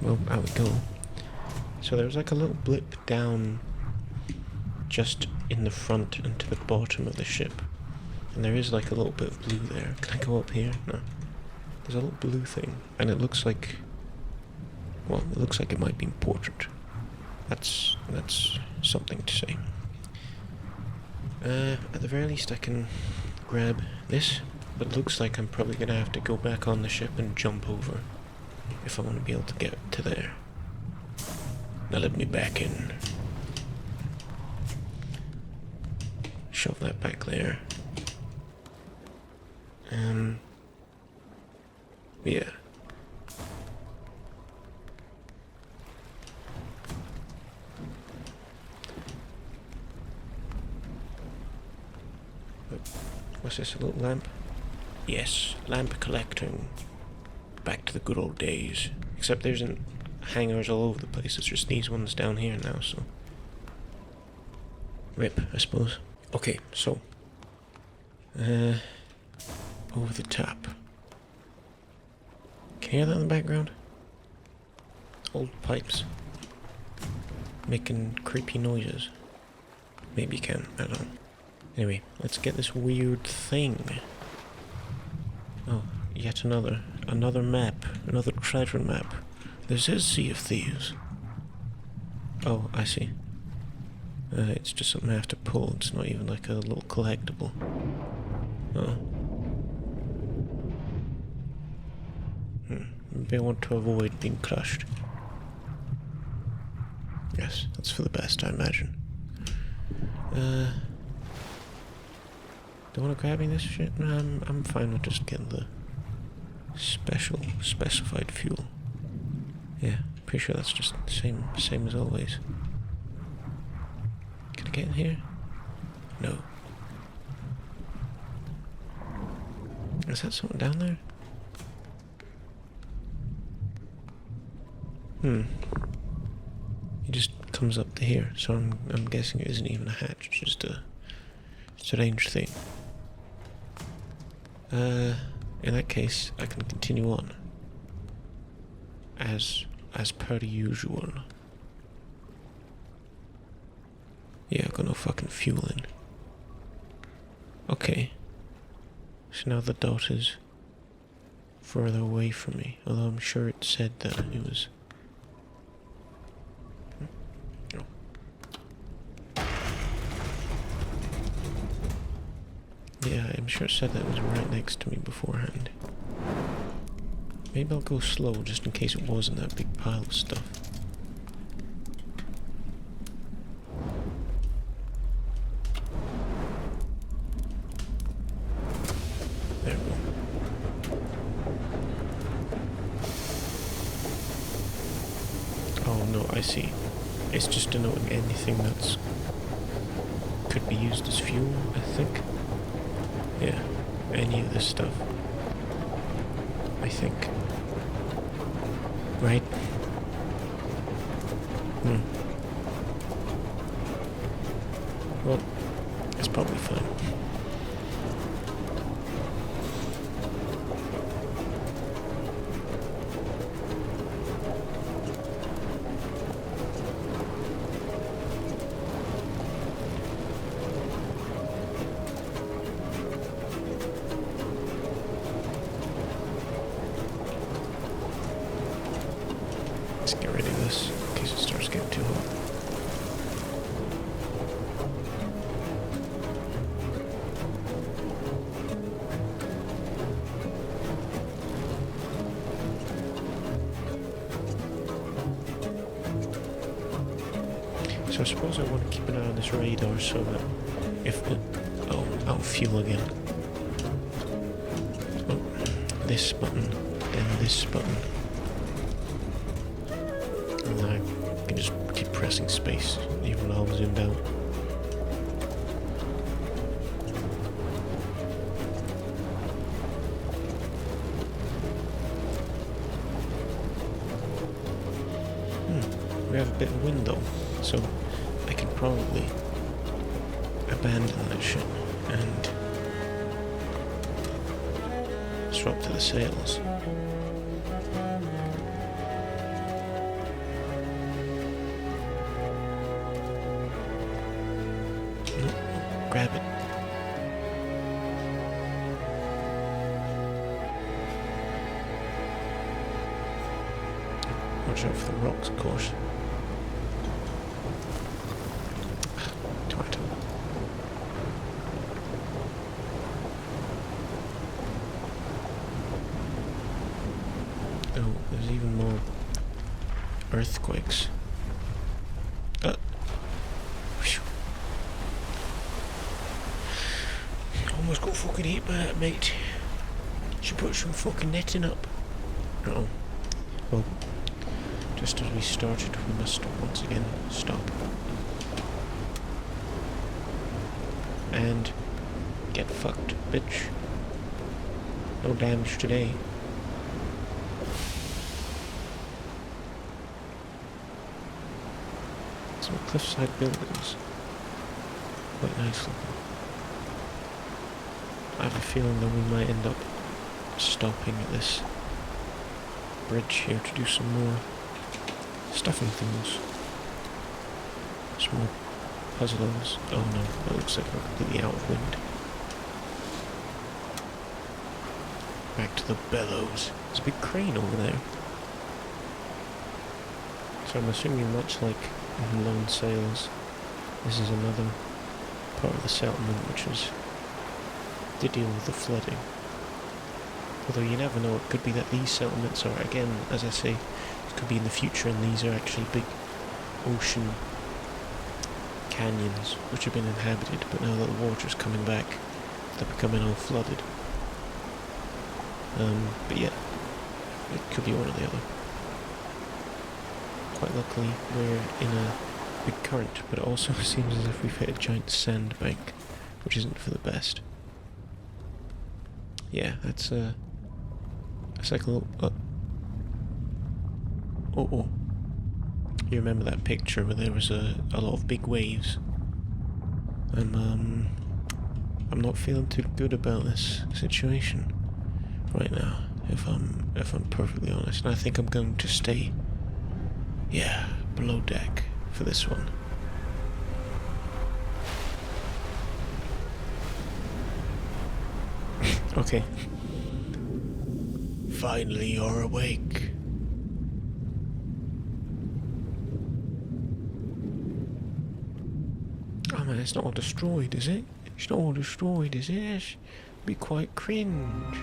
Well, out we go. So there's like a little blip down just in the front and to the bottom of the ship. And there is like a little bit of blue there. Can I go up here? No. There's a little blue thing. And it looks like... well, it looks like it might be important. That's something to say. At the very least I can grab this. But it looks like I'm probably gonna have to go back on the ship and jump over. If I want to be able to get to there. Now let me back in. Shove that back there. Yeah. What's this, a little lamp? Yes, lamp collecting. Back to the good old days. Except there isn't hangers all over the place, it's just these ones down here now, so... rip, I suppose. Okay, so... over the top. Can you hear that in the background? Old pipes. Making creepy noises. Maybe you can, I don't know. Anyway, let's get this weird thing. Oh, yet another map. Another treasure map. This is Sea of Thieves. Oh, I see. It's just something I have to pull. It's not even like a little collectible. Oh. Maybe I want to avoid being crushed. Yes, that's for the best, I imagine. Do I want to grabbing this shit? No, I'm fine with just getting the specified fuel. Yeah, pretty sure that's just the same as always. Can I get in here? No. Is that something down there? It just comes up to here, so I'm guessing it isn't even a hatch, it's just a strange thing. In that case, I can continue on. As per usual. Yeah, I've got no fucking fuel in. Okay. So now the dot is further away from me, although I'm sure it said that it was... Oh. Yeah, I'm sure it said that it was right next to me beforehand. Maybe I'll go slow just in case it wasn't that big pile of stuff. There we go. Oh no, I see. It's just denoting anything that's could be used as fuel, I think. Yeah, any of this stuff. I think. Right? Well, it's probably fine. Let's get rid of this in case it starts getting too hot. So I suppose I want to keep an eye on this radar so that if the... Oh, out of fuel again. Oh, this button, then this button. And then I can just keep pressing space even while I'm zoomed out. We have a bit of wind though, so I can probably abandon that shit and swap to the sails. Nope, grab it. Watch out for the rocks, of course. Oh, there's even more earthquakes. Almost got fucking hit by that, mate. Should put some fucking netting up. Uh-oh. Well, just as we started, we must once again stop. And get fucked, bitch. No damage today. Some cliffside buildings. Quite nice looking. I have a feeling that we might end up stopping at this bridge here to do some more stuffing things. Some more puzzles. Oh no, that looks like we're completely out of wind. Back to the bellows. There's a big crane over there. So I'm assuming much like in Lone Sails, this is another part of the settlement which is to deal with the flooding. Although you never know, it could be that these settlements are, again, as I say, it could be in the future and these are actually big ocean canyons which have been inhabited, but now that the water's coming back, they're becoming all flooded. But yeah, it could be one or the other. Quite luckily, we're in a big current, but it also seems as if we've hit a giant sandbank, which isn't for the best. Yeah, that's like a little... Oh. You remember that picture where there was a lot of big waves? I'm not feeling too good about this situation right now, if I'm perfectly honest. And I think I'm going to stay, yeah, below deck for this one. Okay. Finally, you're awake. Oh man, it's not all destroyed, is it? It's not all destroyed, is it? Be quite cringe.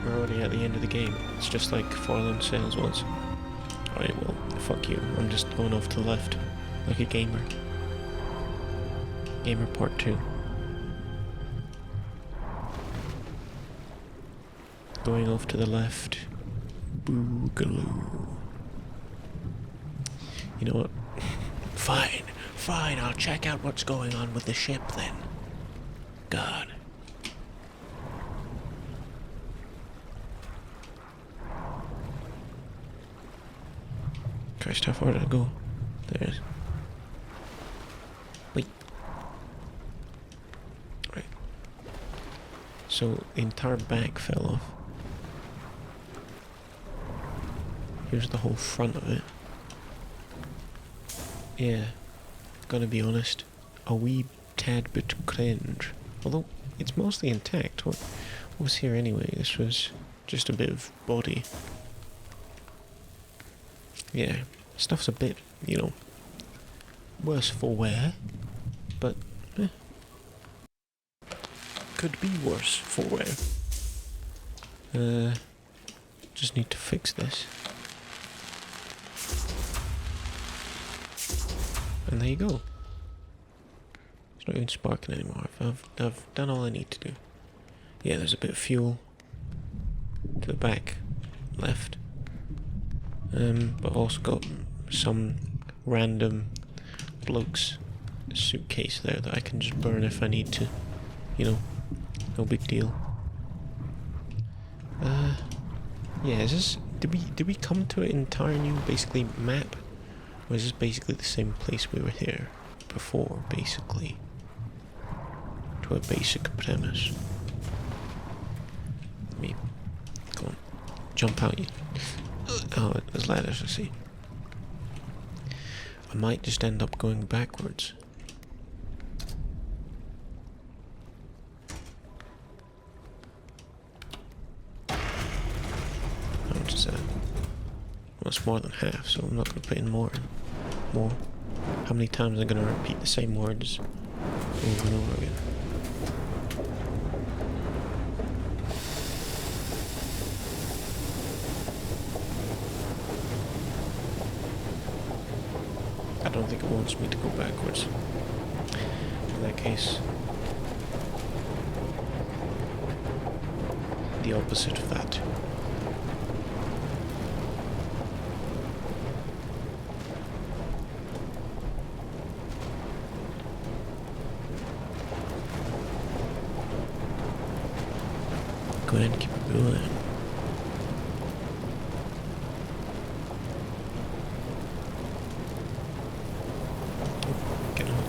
We're already at the end of the game. It's just like Fallen Sales was. Alright, well, fuck you. I'm just going off to the left. Like a gamer. Gamer Part 2. Going off to the left. Boogaloo. You know what? Fine, I'll check out what's going on with the ship then. God. Christ, how far did I go? There's... Wait. Right. So, the entire back fell off. Here's the whole front of it. Yeah, gotta be honest, a wee tad bit cringe. Although, it's mostly intact. What was here anyway? This was just a bit of body. Yeah, stuff's a bit, you know, worse for wear, but could be worse for wear. Just need to fix this. And there you go. It's not even sparking anymore. I've done all I need to do. Yeah, there's a bit of fuel to the back left. But also got some random bloke's suitcase there that I can just burn if I need to. You know, no big deal. Yeah, is this... Did we come to an entire new, basically, map? Or is this basically the same place we were here before, basically? To a basic premise. Let me... Go on. Jump out, you... Oh, there's ladders, I see. I might just end up going backwards. How much is that? Well, it's more than half, so I'm not going to put in more. How many times am I going to repeat the same words over and over again? I don't think it wants me to go backwards. In that case, the opposite of that. Go ahead and keep it going. Get on.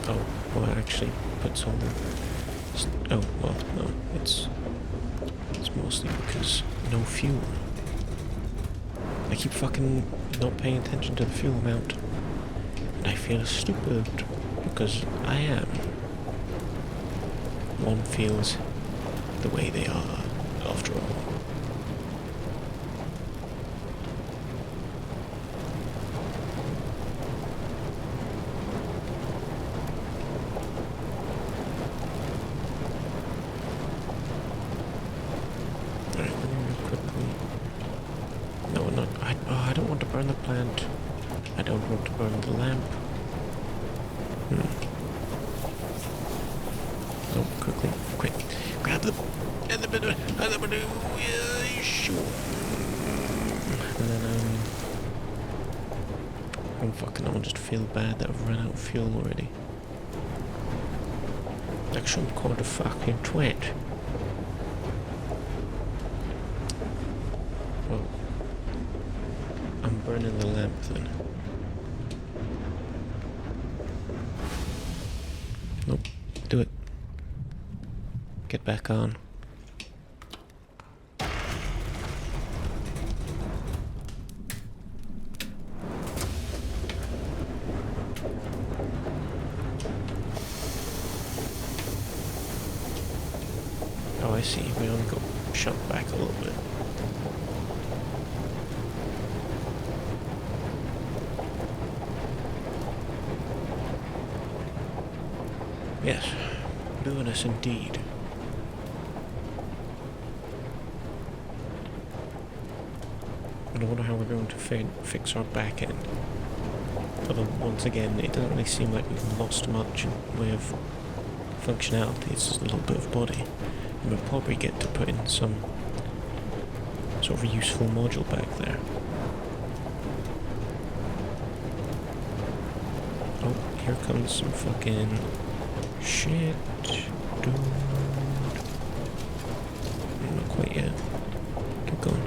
Oh, well, I actually put some... Oh, well, no, it's mostly because no fuel. I keep fucking not paying attention to the fuel amount. And I feel stupid, because I am. One feels the way they are, after all. Alright, let me real quickly... No, not... I don't want to burn the plant. I don't want to burn the lamp. Oh, quickly, quick. Grab the... And then, oh fucking, I'll just feel bad that I've run out of fuel already. Like some kind of fucking twat. Well, I'm burning the lamp then. Nope, do it. Get back on. I see. We only got shot back a little bit. Yes, luminous indeed. I wonder how we're going to fix our back end. Although, once again, it doesn't really seem like we've lost much in way of functionality. It's just a little bit of body. And we'll probably get to put in some sort of useful module back there. Oh, here comes some fucking shit, dude. Not quite yet. Keep going.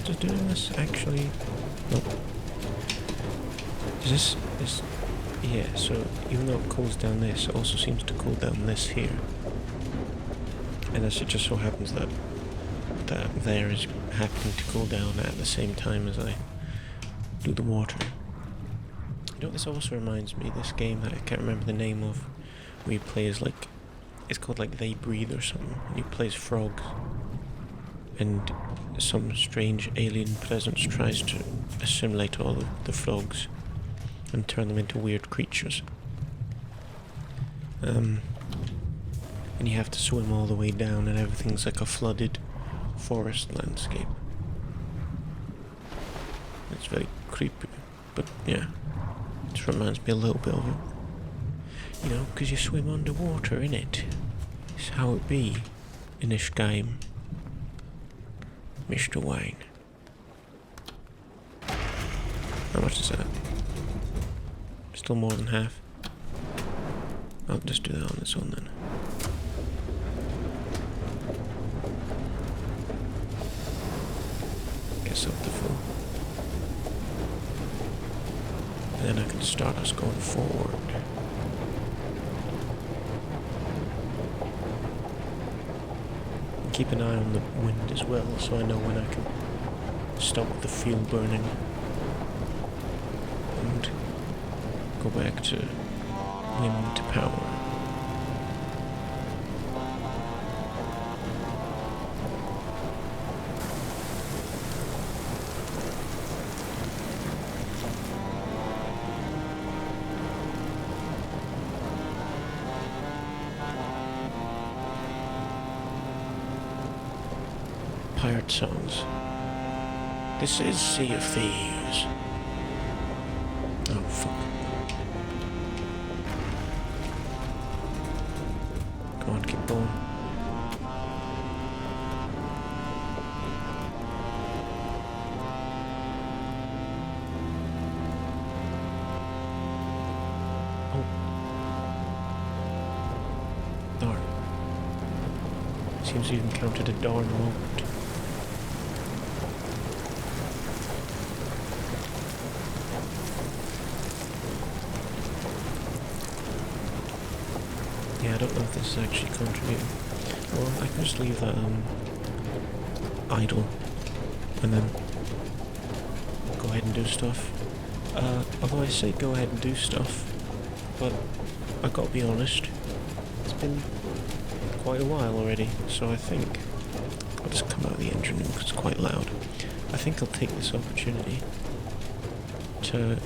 Does doing this actually? Nope. Yeah, so even though it cools down this, it also seems to cool down this here. And as it just so happens that there is happening to cool down at the same time as I do the water. You know what this also reminds me, this game that I can't remember the name of, where you play as like, it's called like They Breathe or something, and you play as frogs. And some strange alien presence tries to assimilate all of the frogs and turn them into weird creatures. And you have to swim all the way down, and everything's like a flooded forest landscape. It's very creepy, but yeah, it just reminds me a little bit of it. You know, because you swim underwater, innit? It's how it be in this game. Mr. Wayne. How much is that? Still more than half. I'll just do that on this one then. Guess up to full. And then I can start us going forward. Keep an eye on the wind as well, so I know when I can stop the fuel burning and go back to wind power. Pirate songs. This is Sea of Thieves. Oh, fuck. Go on, keep going. Oh. Darn. Seems you've encountered a darn moment. Yeah, I don't know if this is actually contributing. Well, I can just leave that idle and then go ahead and do stuff. Although I say go ahead and do stuff, but I gotta be honest, it's been quite a while already, so I think I'll just come out of the engine room because it's quite loud. I think I'll take this opportunity to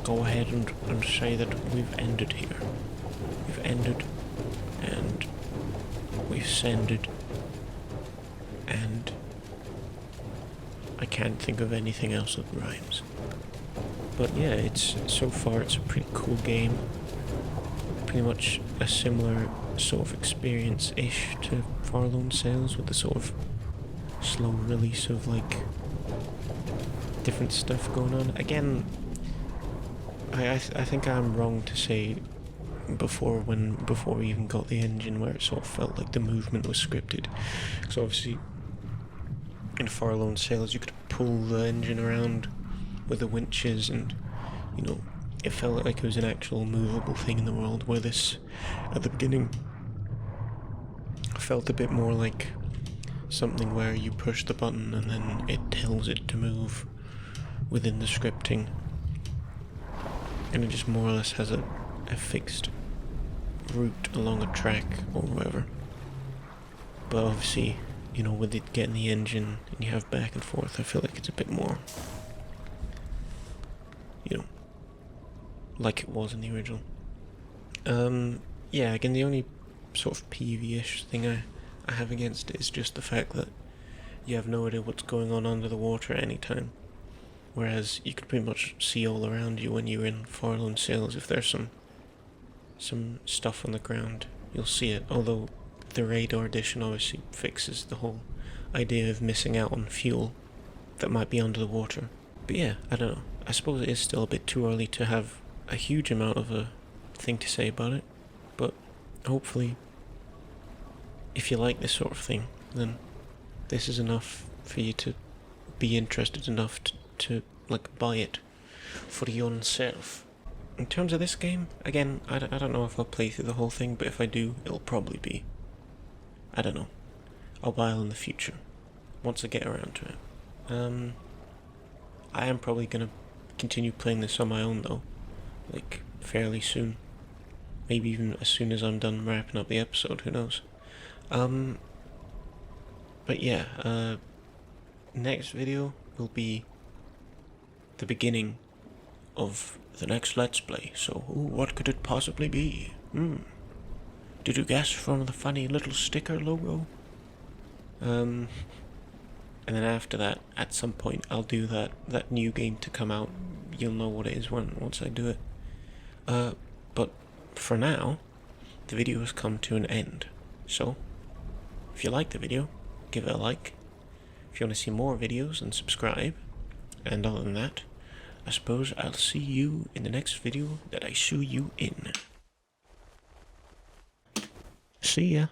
go ahead and say that we've ended here. We've ended. And we've sended, and I can't think of anything else that rhymes. But yeah, so far it's a pretty cool game. Pretty much a similar sort of experience-ish to Farlone Sales, with the sort of slow release of like different stuff going on. Again, I think I'm wrong to say before we even got the engine, where it sort of felt like the movement was scripted. So obviously in Farlone Sales you could pull the engine around with the winches, and you know, it felt like it was an actual movable thing in the world, where this at the beginning felt a bit more like something where you push the button and then it tells it to move within the scripting. And it just more or less has a fixed route along a track or whatever. But obviously, you know, with it getting the engine and you have back and forth, I feel like it's a bit more, you know, like it was in the original. Yeah, again, the only sort of peevy-ish thing I have against it is just the fact that you have no idea what's going on under the water at any time. Whereas you could pretty much see all around you when you're in Farland Sails. If there's some stuff on the ground, you'll see it. Although the radar edition obviously fixes the whole idea of missing out on fuel that might be under the water. But yeah, I don't know. I suppose it is still a bit too early to have a huge amount of a thing to say about it. But hopefully, if you like this sort of thing, then this is enough for you to be interested enough to like buy it for yourself. In terms of this game, again, I don't know if I'll play through the whole thing, but if I do, it'll probably be, I don't know, a while in the future, once I get around to it. I am probably gonna continue playing this on my own though, like fairly soon. Maybe even as soon as I'm done wrapping up the episode, who knows. But yeah, next video will be the beginning of the next Let's Play. So, what could it possibly be? Did you guess from the funny little sticker logo? And then after that, at some point, I'll do that new game to come out. You'll know what it is once I do it. But for now, the video has come to an end. So, if you like the video, give it a like. If you want to see more videos, then subscribe. And other than that, I suppose I'll see you in the next video that I show you in. See ya.